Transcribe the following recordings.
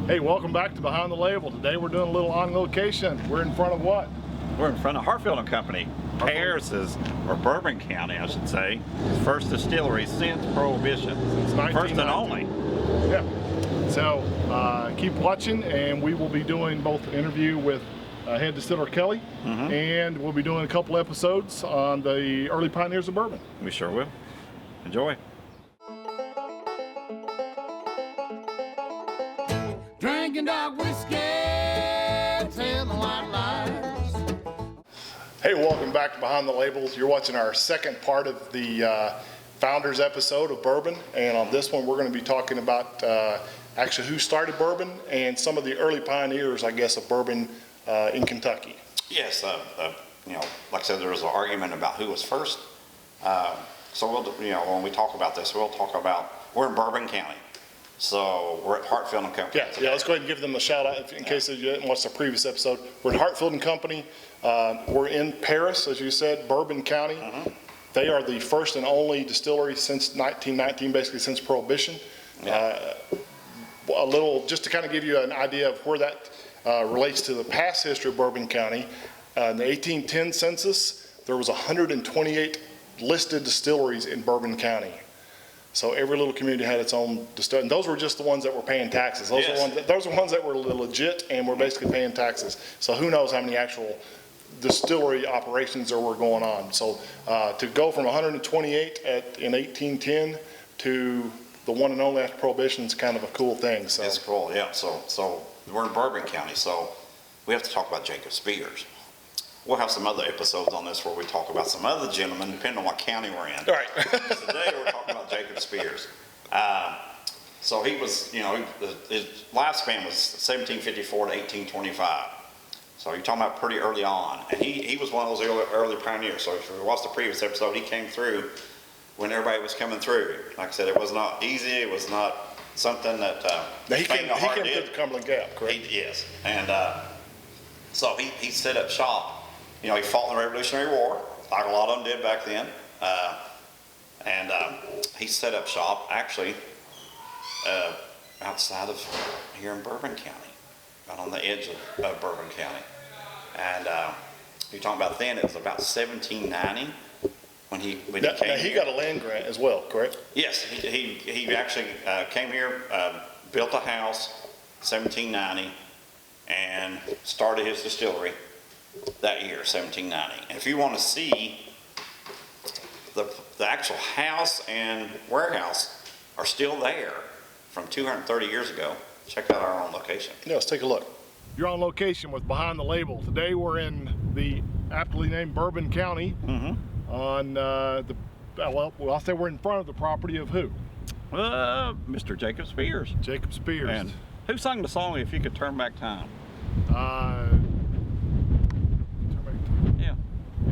Hey, welcome back to Behind the Label. Today we're doing a little on location. We're in front of what? We're in front of Hartfield and Company. Pears or Bourbon County, I should say. First distillery since Prohibition. Since First and only. Yeah. So keep watching, and we will be doing both an interview with head distiller Kelly, and we'll be doing a couple episodes on the early pioneers of bourbon. We sure will. Enjoy. Drinking dark whiskey, telling white lies. Hey, welcome back to Behind the Labels. You're watching our second part of the Founders episode of bourbon, and on this one we're going to be talking about actually who started bourbon and some of the early pioneers, I guess, of bourbon in Kentucky. Yes, like I said, there was an argument about who was first. So we'll, when we talk about this, we'll talk about, we're in Bourbon County. So we're at Hartfield and Company. Yeah, let's go ahead and give them a shout out in case you didn't watch the previous episode. We're at Hartfield and Company. We're in Paris, as you said, Bourbon County. They are the first and only distillery since 1919, basically since Prohibition. A little, just to kind of give you an idea of where that relates to the past history of Bourbon County. In the 1810 census, there was 128 listed distilleries in Bourbon County. So every little community had its own distillery, and those were just the ones that were paying taxes. Those are ones that were legit and were basically paying taxes. So who knows how many actual distillery operations there were going on. So to go from 128 in 1810 to the one and only after Prohibition is kind of a cool thing. So it's cool, yeah. So we're in Bourbon County, so we have to talk about Jacob Spears. We'll have some other episodes on this where we talk about some other gentlemen, depending on what county we're in. All right. Today we're talking about Jacob Spears. So he was, his lifespan was 1754 to 1825. So you're talking about pretty early on. And he was one of those early pioneers. So if you watch the previous episode, he came through when everybody was coming through. Like I said, it was not easy. It was not something that he came through the Cumberland Gap, correct? Yes. And so he set up shop. He fought in the Revolutionary War, like a lot of them did back then. And he set up shop actually outside of here in Bourbon County, right on the edge of Bourbon County. And you're talking about then, it was about 1790 when he came. Now he got a land grant as well, correct? Yes, he actually came here, built a house, 1790, and started his distillery that year, 1790. And if you want to see the actual house and warehouse are still there from 230 years ago, check out our own location. Yeah, let's take a look. You're on location with Behind the Label. Today we're in the aptly named Bourbon County on I'll say we're in front of the property of who? Mr. Jacob Spears. Jacob Spears. And who sung the song If You Could Turn Back Time? Yeah.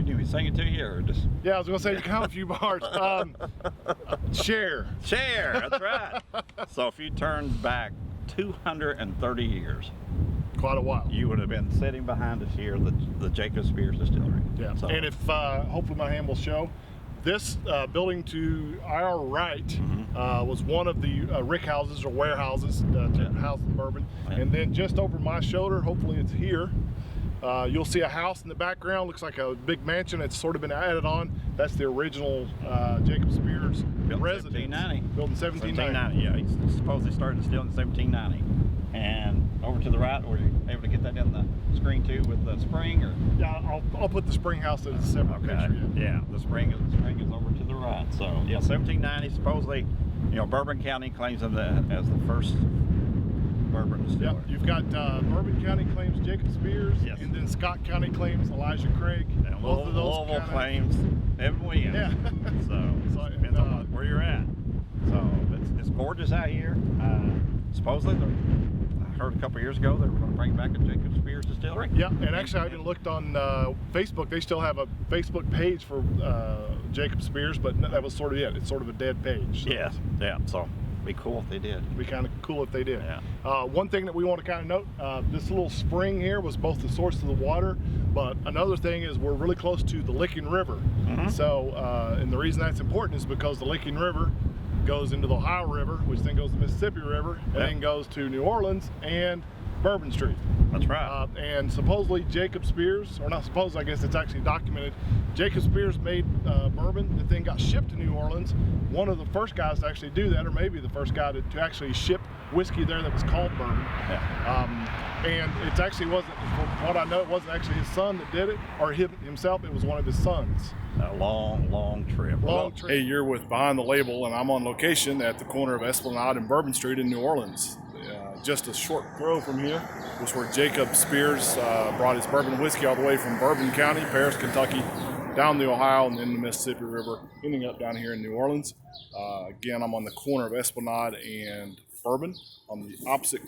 Did he sing it to you or just? Yeah, I was gonna say count a few bars. Share, that's right. So if you turned back 230 years, quite a while, you would have been sitting behind us here, the Jacob Spears Distillery. Yeah. So. And if hopefully my hand will show, this building to our right was one of the rick houses or warehouses to house the bourbon. And then just over my shoulder, hopefully it's here, you'll see a house in the background. Looks like a big mansion. It's sort of been added on. That's the original Jacob Spears residence. 1790. Built in 1790. Yeah, he supposedly started distilling in 1790. And over to the right, were you able to get that in the screen too with the spring? Or? Yeah, I'll put the spring house in a separate picture. Yeah, the spring is over to the right. So yeah, 1790 supposedly, Bourbon County claims him as the first bourbon distiller. Yep, you've got Bourbon County claims Jacob Spears, and then Scott County claims Elijah Craig. And both of those Louisville claims Evan Williams. Yeah. so depends on where you're at. So it's gorgeous out here. Supposedly, I heard a couple years ago they were going to bring back a Jacob Spears distillery. Yeah, and actually I even looked on Facebook. They still have a Facebook page for Jacob Spears, but that was sort of it. It's sort of a dead page. So. Yeah. So it'd be cool if they did. It'd be kind of cool if they did. Yeah. One thing that we want to kind of note, this little spring here was both the source of the water, but another thing is we're really close to the Licking River. So, and the reason that's important is because the Licking River goes into the Ohio River, which then goes to the Mississippi River, and then goes to New Orleans and Bourbon Street. That's right. And supposedly Jacob Spears, or not supposed, I guess it's actually documented, Jacob Spears made bourbon that then got shipped to New Orleans. One of the first guys to actually do that, or maybe the first guy to actually ship whiskey there that was called bourbon. And it actually wasn't, from what I know, it wasn't actually his son that did it, or himself, it was one of his sons. A long trip. Long trip. Hey, you're with Behind the Label, and I'm on location at the corner of Esplanade and Bourbon Street in New Orleans. Just a short throw from here was where Jacob Spears brought his bourbon whiskey all the way from Bourbon County, Paris, Kentucky, down the Ohio and then the Mississippi River, ending up down here in New Orleans. Again, I'm on the corner of Esplanade and Bourbon. On the opposite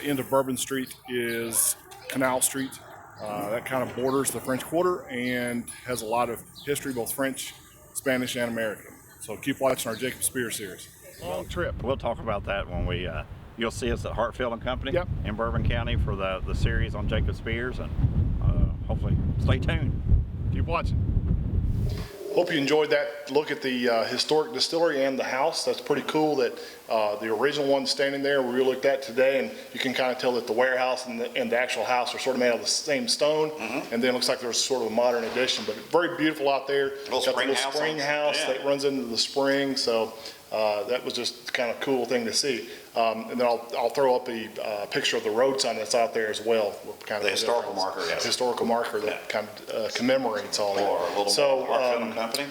end of Bourbon Street is Canal Street. That kind of borders the French Quarter and has a lot of history, both French, Spanish, and American. So keep watching our Jacob Spears series. Long trip. We'll talk about that when we, you'll see us at Hartfield and Company Yep. in Bourbon County for the series on Jacob Spears, and hopefully stay tuned. Keep watching. Hope you enjoyed that look at the historic distillery and the house. That's pretty cool that the original one standing there we looked at today, and you can kind of tell that the warehouse and the actual house are sort of made out of the same stone, and then it looks like there's sort of a modern addition, but very beautiful out there. Little Got spring the house spring on- house yeah. that runs into the spring, so that was just kind of cool thing to see. And then I'll throw up a picture of the road sign that's out there as well. Kind of The historical marker, yes. Historical marker that kind of commemorates all Or a that. little So, more Hartfield and Company.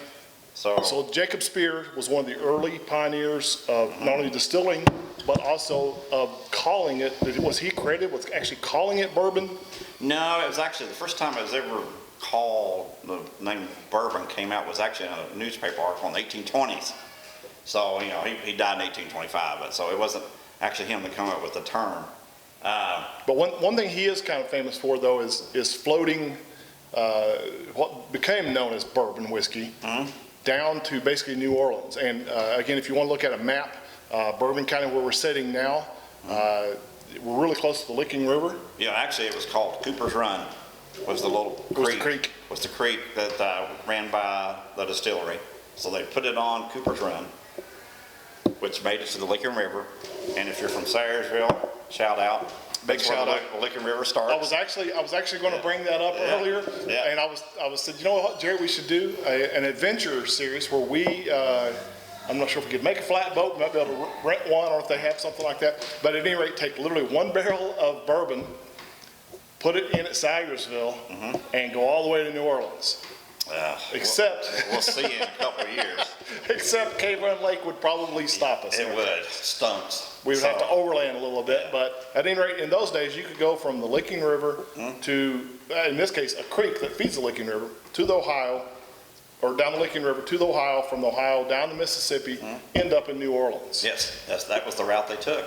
so Jacob Spear was one of the early pioneers of not only distilling, but also of calling it, was he credited with actually calling it bourbon? No, it was actually, the first time it was ever called, the name bourbon came out was actually in a newspaper article in the 1820s. So, you know, he died in 1825, but so it wasn't actually him that came up with the term. But one thing he is kind of famous for, though, is floating what became known as bourbon whiskey down to basically New Orleans. And again, if you want to look at a map, Bourbon County, where we're sitting now, we're really close to the Licking River. Yeah, actually, it was called Cooper's Run, was the little creek. Was the creek that ran by the distillery. So they put it on Cooper's Run, which made it to the Licking River. And if you're from Sayersville, shout out. Big shout out. The Licking River starts. I was actually going to bring that up earlier, and I was said, you know what, Jerry, we should do an adventure series where we. I'm not sure if we could make a flatboat. We might be able to rent one, or if they have something like that. But at any rate, take literally one barrel of bourbon, put it in at Sayersville, and go all the way to New Orleans. Except we'll see in a couple of years. Except Cave Run Lake would probably stop us. It would. Stumps. We would have to overland a little bit, but at any rate, in those days, you could go from the Licking River to, in this case, a creek that feeds the Licking River, to the Ohio, or down the Licking River to the Ohio, from the Ohio down to Mississippi, end up in New Orleans. Yes, that was the route they took.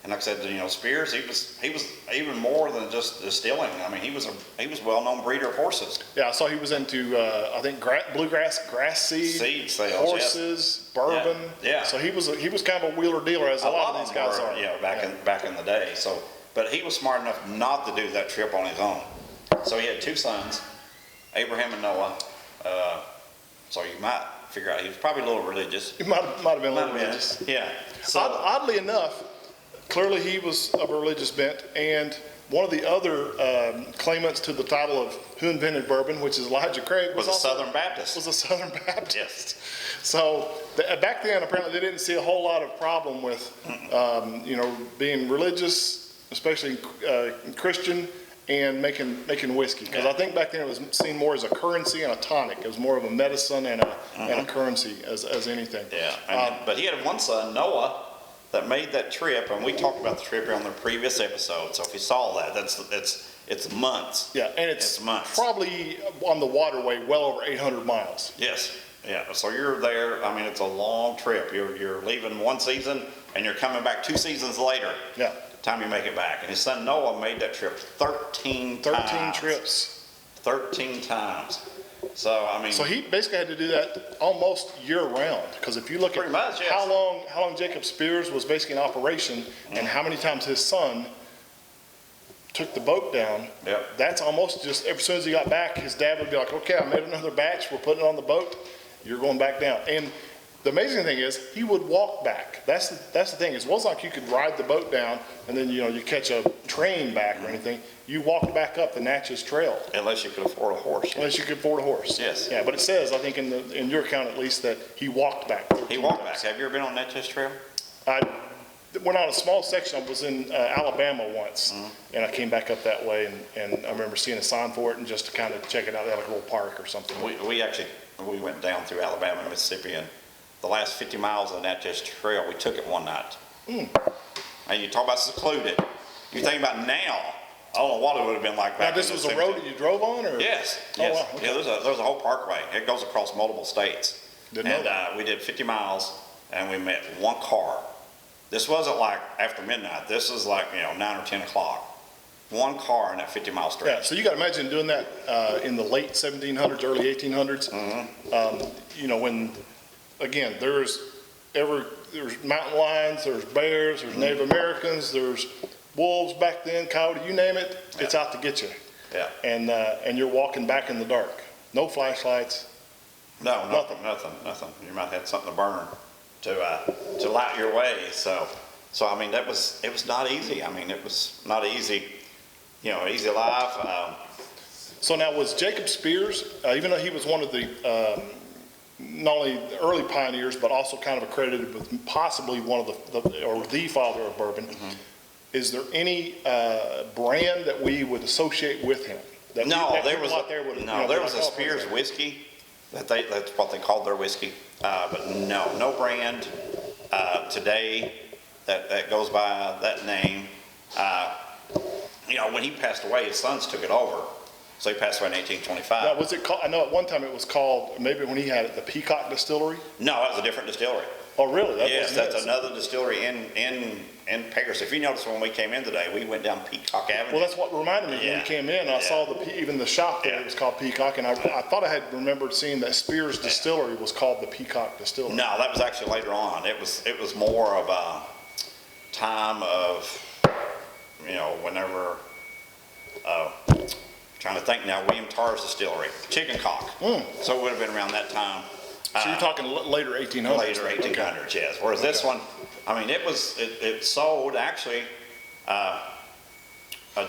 And like I said, you know, Spears, he was even more than just distilling. I mean, he was a well-known breeder of horses. Yeah, I saw he was into, I think, bluegrass, grass seed sales, horses, bourbon. Yeah. So he was kind of a wheeler dealer, as a lot of these guys are. Yeah, back in the day. So, but he was smart enough not to do that trip on his own. So he had two sons, Abraham and Noah. So you might figure out he was probably a little religious. He might have been a little religious. Yeah. So, Oddly enough, clearly he was of a religious bent, and one of the other claimants to the title of who invented bourbon, which is Elijah Craig, was a Southern Baptist. Was a Southern Baptist. Yes. So back then, apparently, they didn't see a whole lot of problem with, being religious, especially Christian, and making whiskey. Because I think back then it was seen more as a currency and a tonic. It was more of a medicine and a currency as anything. Yeah. But he had one son, Noah, that made that trip, and we talked about the trip on the previous episode. So if you saw that, it's months. Yeah, and it's months. Probably on the waterway well over 800 miles. Yes. Yeah. So you're there. I mean, it's a long trip. You're leaving one season and you're coming back 2 seasons later. Yeah. Time you make it back. And his son Noah made that trip 13 trips. 13 times. So I mean. So he basically had to do that almost year round, because if you look Pretty at much, yes. how long Jacob Spears was basically in operation, and how many times his son took the boat down, that's almost just, as soon as he got back, his dad would be like, okay, I made another batch, we're putting it on the boat, you're going back down. And the amazing thing is he would walk back. That's the thing. It wasn't like you could ride the boat down and then, you catch a train back or anything. You walked back up the Natchez Trail. Unless you could afford a horse. Unless you could afford a horse. Yes. Yeah, but it says, I think in your account at least, that he walked back. He walked back. Have you ever been on Natchez Trail? I went on a small section. I was in Alabama once, and I came back up that way, and I remember seeing a sign for it and just to kind of check it out, like a little park or something. We went down through Alabama and Mississippi, and the last 50 miles of the Natchez Trail, we took it one night. And you talk about secluded. You think about now, I don't know what it would have been like back Now, this in was the a road 70s. that you drove on, or? Yes, Oh, yes. wow, okay. Yeah, there's a whole parkway. It goes across multiple states. Didn't know And that. we did 50 miles, and we met one car. This wasn't like after midnight. This was like, 9 or 10 o'clock. One car in that 50-mile Yeah, stretch. so you got to imagine doing that in the late 1700s, early 1800s. When, again, there's mountain lions, there's bears, there's Native Americans, there's wolves back then, coyote, you name it, it's out to get you. Yeah. And you're walking back in the dark. No flashlights. No, nothing. You might have had something to burn to light your way. So I mean, it was not easy. I mean, it was not easy, easy life. So now, was Jacob Spears, even though he was one of the, not only the early pioneers, but also kind of accredited with possibly one of the father of bourbon, is there any brand that we would associate with him? There was a Spears whiskey that's what they called their whiskey. But no brand today that goes by that name. When he passed away, his sons took it over. So he passed away in 1825. Now, was it called, I know at one time it was called, maybe when he had it, the Peacock Distillery? No, that was a different distillery. Oh, really? Yes, that's another distillery in Paris. If you notice, when we came in today, we went down Peacock Avenue. Well, that's what reminded me when Yeah. we came in. I saw even the shop there, Yeah. it was called Peacock, and I thought I had remembered seeing that Spears Distillery was called the Peacock Distillery. No, that was actually later on. It was more of a time of, whenever, trying to think now, William Tarr's Distillery, Chicken Cock. So it would have been around that time. So you're talking later 1800s? Later 1800s, yes. Whereas this one, I mean, it sold, actually, a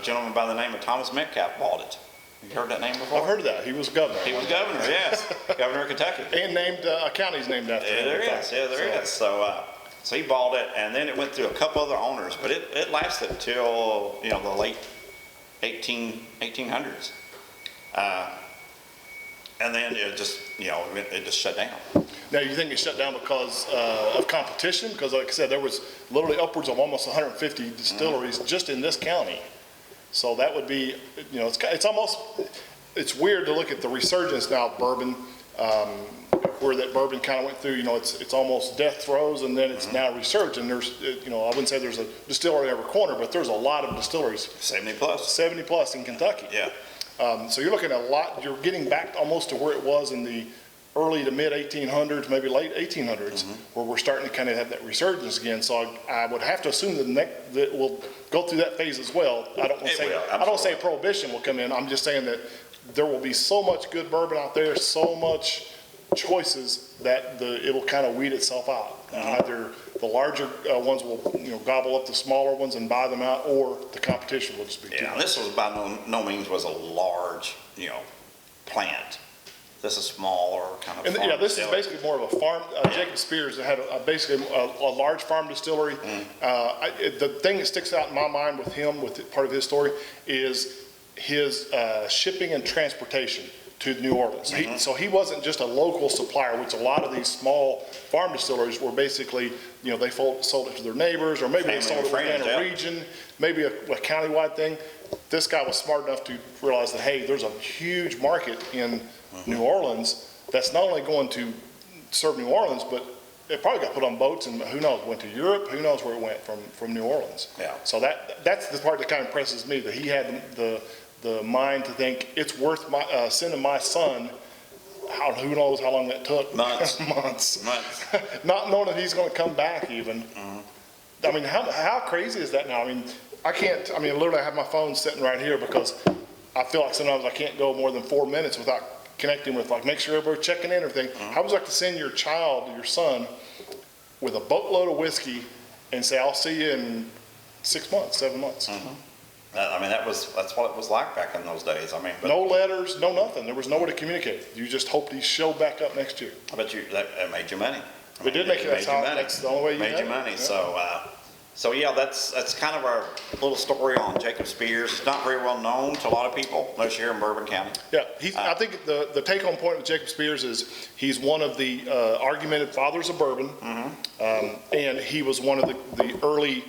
gentleman by the name of Thomas Metcalf bought it. You heard that name before? I've heard of that. He was governor. He was governor, yes. Governor of Kentucky. And named, a county's named after him. There is. So he bought it, and then it went through a couple other owners, but it lasted until, the late 1800s. And then it just shut down. Now, you think it shut down because of competition? Because like I said, there was literally upwards of almost 150 distilleries just in this county. So that would be, it's weird to look at the resurgence now of bourbon, where that bourbon kind of went through, it's almost death throes, and then it's now resurgent. There's, I wouldn't say there's a distillery every corner, but there's a lot of distilleries. 70 plus. 70 plus in Kentucky. Yeah. So you're looking at a lot, you're getting back almost to where it was in the early to mid 1800s, maybe late 1800s, where we're starting to kind of have that resurgence again. So I would have to assume that we'll go through that phase as well. I don't say prohibition will come in. I'm just saying that there will be so much good bourbon out there, so much choices that it'll kind of weed itself out. Either the larger ones will gobble up the smaller ones and buy them out, or the competition will just be too Yeah, much. this was by no means was a large, plant. This is smaller kind of. And farm this is distillery. basically more of a farm. Jacob Spears had basically a large farm distillery. The thing that sticks out in my mind with him, with part of his story, is his shipping and transportation to New Orleans. So he wasn't just a local supplier, which a lot of these small farm distilleries were basically, they sold it to their neighbors, or maybe they sold it within a region, maybe a countywide thing. This guy was smart enough to realize that, hey, there's a huge market in New Orleans that's not only going to serve New Orleans, but it probably got put on boats, and who knows, went to Europe, who knows where it went from New Orleans. Yeah. So that's the part that kind of impresses me, that he had the mind to think it's worth sending my son. Who knows how long that took? Months. Months. Not knowing that he's going to come back even. I mean, how crazy is that now? I mean, literally I have my phone sitting right here because I feel like sometimes I can't go more than 4 minutes without connecting with, like, make sure everybody's checking in and everything. How would you like to send your child, your son, with a boatload of whiskey and say, I'll see you in 6 months, 7 months? I mean, that's what it was like back in those days. I mean, but No letters, no nothing. There was no way to communicate. You just hope these show back up next year. I bet you that made you money. It did make you, that's how, that's the only way you made had you it. money. Yeah. So yeah, that's kind of our little story on Jacob Spears. It's not very well known to a lot of people, unless you're in Bourbon County. Yeah, I think the take-home point with Jacob Spears is he's one of the argumented fathers of bourbon, and he was one of the early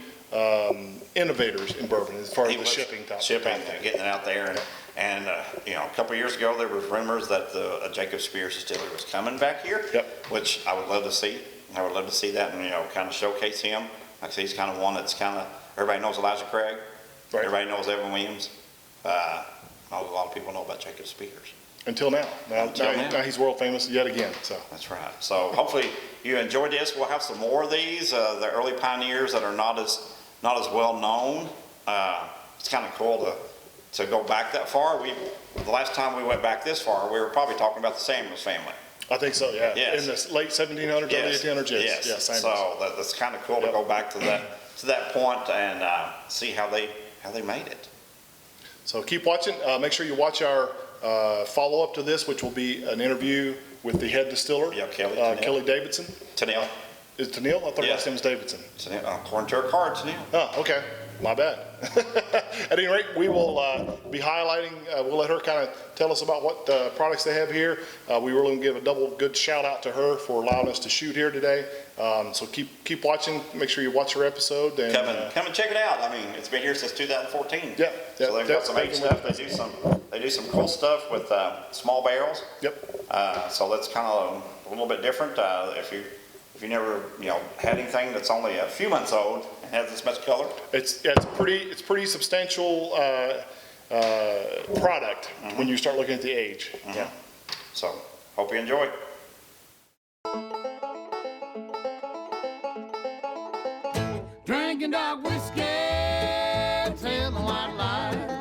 innovators in bourbon as far as the shipping type. Getting it out there, and you know, a couple of years ago there was rumors that the Jacob Spears distillery was coming back here. Yep. Which I would love to see. I would love to see that, and you know, kind of showcase him. Like I say, he's kind of one that's kind of, everybody knows Elijah Craig. Right. Everybody knows Evan Williams. Not a lot of people know about Jacob Spears. Until now. Now he's world famous yet again. So That's right. So hopefully you enjoyed this. We'll have some more of these. The early pioneers that are not as well known. It's kind of cool to go back that far. The last time we went back this far, we were probably talking about the Samuels family. I think so, yeah. Yes. In the late 1700s, early 1800s, yes. Yes. Same So that's kind of cool to go back to that point and see how they made it. So keep watching. Make sure you watch our follow-up to this, which will be an interview with the head distiller, Yeah, Kelly Davidson. Tennille. Is it Tennille? I thought Yeah. last name was Davidson. According to our card, Tennille. Oh, okay. My bad. At any rate, we will be highlighting, we'll let her kind of tell us about what products they have here. We really want to give a double good shout out to her for allowing us to shoot here today. So keep watching. Make sure you watch her episode. And, Come and check it out. I mean, it's been here since 2014. Yeah. So they've got some neat stuff. They do some cool stuff with small barrels. Yep. So that's kind of a little bit different. If you never had anything that's only a few months old and has this much color. It's pretty substantial product when you start looking at the age. Yeah. So hope you enjoy. Drinking dark whiskey, telling white lies.